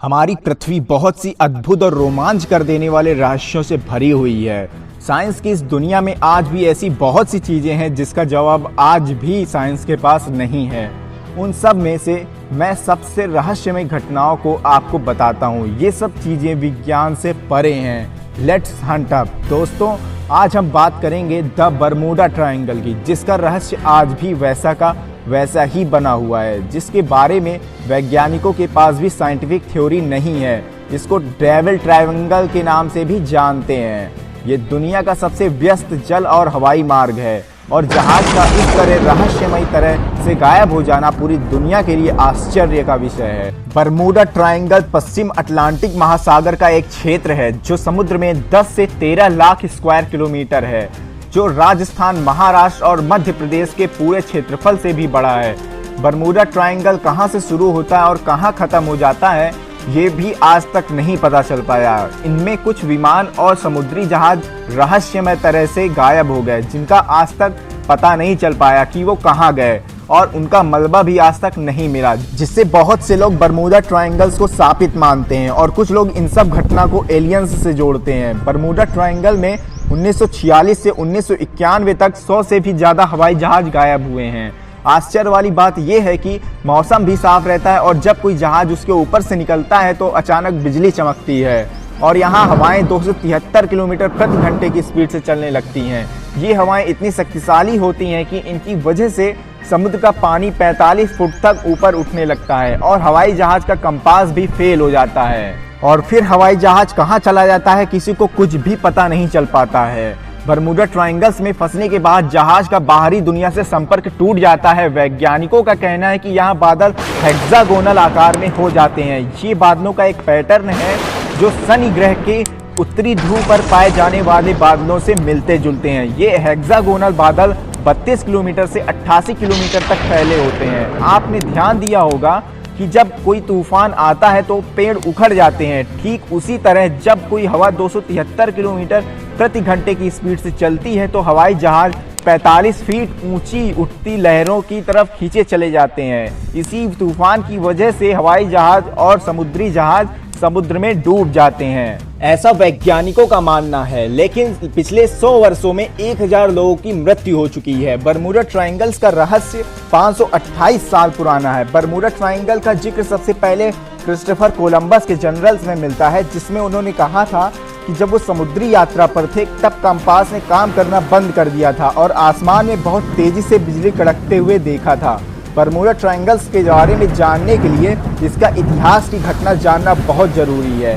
हमारी पृथ्वी बहुत सी अद्भुत और रोमांच कर देने वाले रहस्यों से भरी हुई है। साइंस की इस दुनिया में आज भी ऐसी बहुत सी चीजें हैं जिसका जवाब आज भी साइंस के पास नहीं है। उन सब में से मैं सबसे रहस्यमय घटनाओं को आपको बताता हूँ। ये सब चीजें विज्ञान से परे हैं। Let's Hunt up. दोस्तों, आज हम बात करेंगे द बरमूडा ट्रायंगल की, जिसका रहस्य आज भी वैसा का वैसा ही बना हुआ है, जिसके बारे में वैज्ञानिकों के पास भी साइंटिफिक थ्योरी नहीं है। इसको डेविल ट्रायंगल के नाम से भी जानते हैं। ये दुनिया का सबसे व्यस्त जल और हवाई मार्ग है और जहाज का इस तरह रहस्यमय तरह से गायब हो जाना पूरी दुनिया के लिए आश्चर्य का विषय है। बरमूडा ट्रायंगल पश्चिम अटलांटिक महासागर का एक क्षेत्र है जो समुद्र में 10 से 13 लाख स्क्वायर किलोमीटर है, जो राजस्थान, महाराष्ट्र और मध्य प्रदेश के पूरे क्षेत्रफल से भी बड़ा है। बरमूडा ट्रायंगल कहां से शुरू होता है और कहां खत्म हो जाता है, ये भी आज तक नहीं पता चल पाया। इनमें कुछ विमान और समुद्री जहाज रहस्यमय तरह से गायब हो गए, जिनका आज तक पता नहीं चल पाया कि वो कहां गए, और उनका मलबा भी आज तक नहीं मिला, जिससे बहुत से लोग बरमूडा ट्रायंगल्स को शापित मानते हैं और कुछ लोग इन सब घटना को एलियंस से जोड़ते हैं। बरमूडा ट्रायंगल में 1946 से 1991 तक 100 से भी ज़्यादा हवाई जहाज गायब हुए हैं। आश्चर्य वाली बात यह है कि मौसम भी साफ रहता है और जब कोई जहाज उसके ऊपर से निकलता है तो अचानक बिजली चमकती है और यहाँ हवाएं 273 किलोमीटर प्रति घंटे की स्पीड से चलने लगती हैं। ये हवाएं इतनी शक्तिशाली होती हैं कि इनकी वजह से समुद्र का पानी 45 फुट तक ऊपर उठने लगता है और हवाई जहाज का कंपास भी फेल हो जाता है और फिर हवाई जहाज कहाँ चला जाता है किसी को कुछ भी पता नहीं चल पाता है। बरमूडा ट्रायंगल्स में फंसने के बाद जहाज का बाहरी दुनिया से संपर्क टूट जाता है। वैज्ञानिकों का कहना है कि यहाँ बादल हेक्सागोनल आकार में हो जाते हैं। ये बादलों का एक पैटर्न है जो शनि ग्रह के उत्तरी ध्रुव पर पाए जाने वाले बादलों से मिलते जुलते हैं। ये हेक्सागोनल बादल 32 किलोमीटर से 88 किलोमीटर तक फैले होते हैं। आपने ध्यान दिया होगा कि जब कोई तूफान आता है तो पेड़ उखड़ जाते हैं, ठीक उसी तरह जब कोई हवा 273 किलोमीटर प्रति घंटे की स्पीड से चलती है तो हवाई जहाज 45 फीट ऊंची उठती लहरों की तरफ खींचे चले जाते हैं। इसी तूफान की वजह से हवाई जहाज और समुद्री जहाज समुद्र में डूब जाते हैं, ऐसा वैज्ञानिकों का मानना है। लेकिन पिछले 100 वर्षों में 1000 लोगों की मृत्यु हो चुकी है। बरमूडा ट्रायंगल्स का रहस्य 528 साल पुराना है। बरमूडा ट्रायंगल का जिक्र सबसे पहले क्रिस्टोफर कोलंबस के जर्नल्स में मिलता है, जिसमें उन्होंने कहा था कि जब वो समुद्री यात्रा पर थे तब कंपास ने काम करना बंद कर दिया था और आसमान में बहुत तेजी से बिजली कड़कते हुए देखा था। बरमूडा ट्रायंगल्स के बारे में जानने के लिए इसका इतिहास की घटना जानना बहुत ज़रूरी है।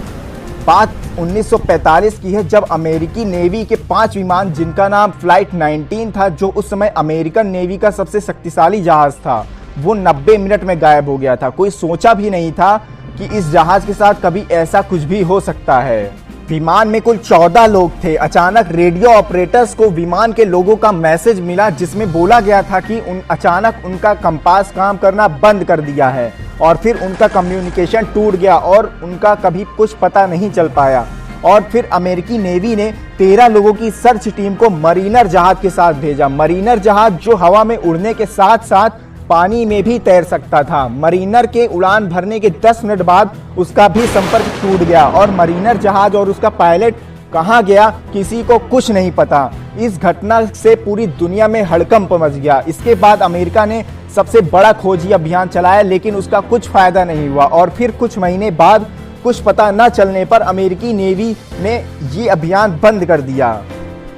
बात 1945 की है, जब अमेरिकी नेवी के 5 विमान, जिनका नाम फ्लाइट 19 था, जो उस समय अमेरिकन नेवी का सबसे शक्तिशाली जहाज़ था, वो 90 मिनट में गायब हो गया था। कोई सोचा भी नहीं था कि इस जहाज़ के साथ कभी ऐसा कुछ भी हो सकता है। विमान में कुल 14 लोग थे। अचानक रेडियो ऑपरेटर्स को विमान के लोगों का मैसेज मिला, जिसमें बोला गया था कि अचानक उनका कंपास काम करना बंद कर दिया है और फिर उनका कम्युनिकेशन टूट गया और उनका कभी कुछ पता नहीं चल पाया। और फिर अमेरिकी नेवी ने 13 लोगों की सर्च टीम को मरीनर जहाज के साथ भेजा। मरीनर जहाज जो हवा में उड़ने के साथ साथ पानी में भी तैर सकता था। मरीनर के उड़ान भरने के 10 मिनट बाद उसका भी संपर्क टूट गया और मरीनर जहाज और उसका पायलट कहां गया किसी को कुछ नहीं पता। इस घटना से पूरी दुनिया में हड़कंप मच गया। इसके बाद अमेरिका ने सबसे बड़ा खोजी अभियान चलाया, लेकिन उसका कुछ फायदा नहीं हुआ और फिर कुछ महीने बाद कुछ पता न चलने पर अमेरिकी नेवी ने ये अभियान बंद कर दिया।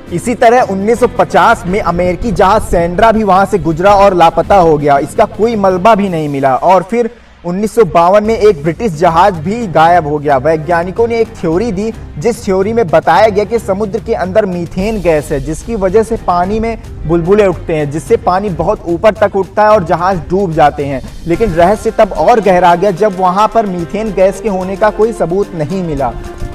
इसी तरह 1950 में अमेरिकी जहाज सैंड्रा भी वहां से गुजरा और लापता हो गया। इसका कोई मलबा भी नहीं मिला और फिर 1952 में एक ब्रिटिश जहाज भी गायब हो गया। वैज्ञानिकों ने एक थ्योरी दी, जिस थ्योरी में बताया गया कि समुद्र के अंदर मीथेन गैस है, जिसकी वजह से पानी में बुलबुले उठते हैं, जिससे पानी बहुत ऊपर तक उठता है और जहाज डूब जाते हैं। लेकिन रहस्य तब और गहरा गया जब वहां पर मीथेन गैस के होने का कोई सबूत नहीं मिला।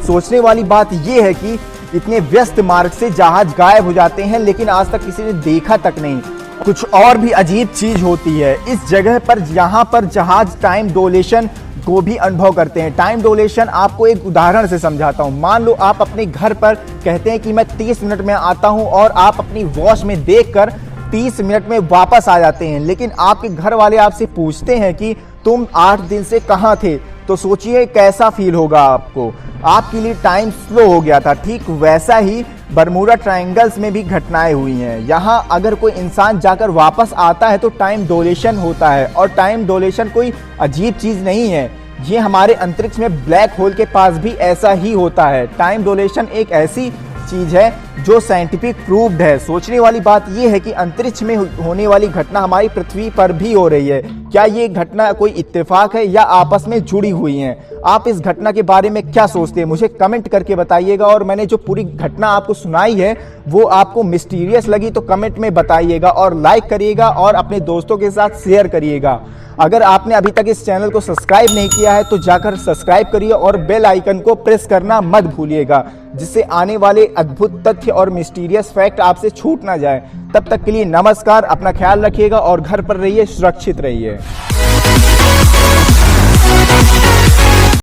सोचने वाली बात यह है कि इतने व्यस्त मार्ग से जहाज गायब हो जाते हैं, लेकिन आज तक किसी ने देखा तक नहीं। कुछ और भी अजीब चीज होती है इस जगह पर, यहाँ पर जहाज टाइम डोलेशन को भी अनुभव करते हैं। टाइम डोलेशन आपको एक उदाहरण से समझाता हूँ। मान लो आप अपने घर पर कहते हैं कि मैं 30 मिनट में आता हूँ और आप अपनी वॉच में देखकर 30 मिनट में वापस आ जाते हैं, लेकिन आपके घर वाले आपसे पूछते हैं कि तुम 8 दिन से कहाँ थे, तो सोचिए कैसा फील होगा आपको। आपके लिए टाइम स्लो हो गया था। ठीक वैसा ही बरमूडा ट्रायंगल्स में भी घटनाएं हुई हैं। यहाँ अगर कोई इंसान जाकर वापस आता है तो टाइम डोलेशन होता है, और टाइम डोलेशन कोई अजीब चीज नहीं है। ये हमारे अंतरिक्ष में ब्लैक होल के पास भी ऐसा ही होता है। टाइम डोलेशन एक ऐसी चीज है जो साइंटिफिक प्रूव्ड है। सोचने वाली बात यह है कि अंतरिक्ष में होने वाली घटना हमारी पृथ्वी पर भी हो रही है। क्या ये घटना कोई इत्तेफाक है या आपस में जुड़ी हुई हैं? आप इस घटना के बारे में क्या सोचते हैं, मुझे कमेंट करके बताइएगा। और मैंने जो पूरी घटना आपको सुनाई है वो आपको मिस्टीरियस लगी तो कमेंट में बताइएगा, और लाइक करिएगा और अपने दोस्तों के साथ शेयर करिएगा। अगर आपने अभी तक इस चैनल को सब्सक्राइब नहीं किया है तो जाकर सब्सक्राइब करिए और बेल आइकन को प्रेस करना मत भूलिएगा, जिससे आने वाले अद्भुत तथ्य और मिस्टीरियस फैक्ट आपसे छूट ना जाए। तब तक के लिए नमस्कार, अपना ख्याल रखिएगा और घर पर रहिए, सुरक्षित रहिए।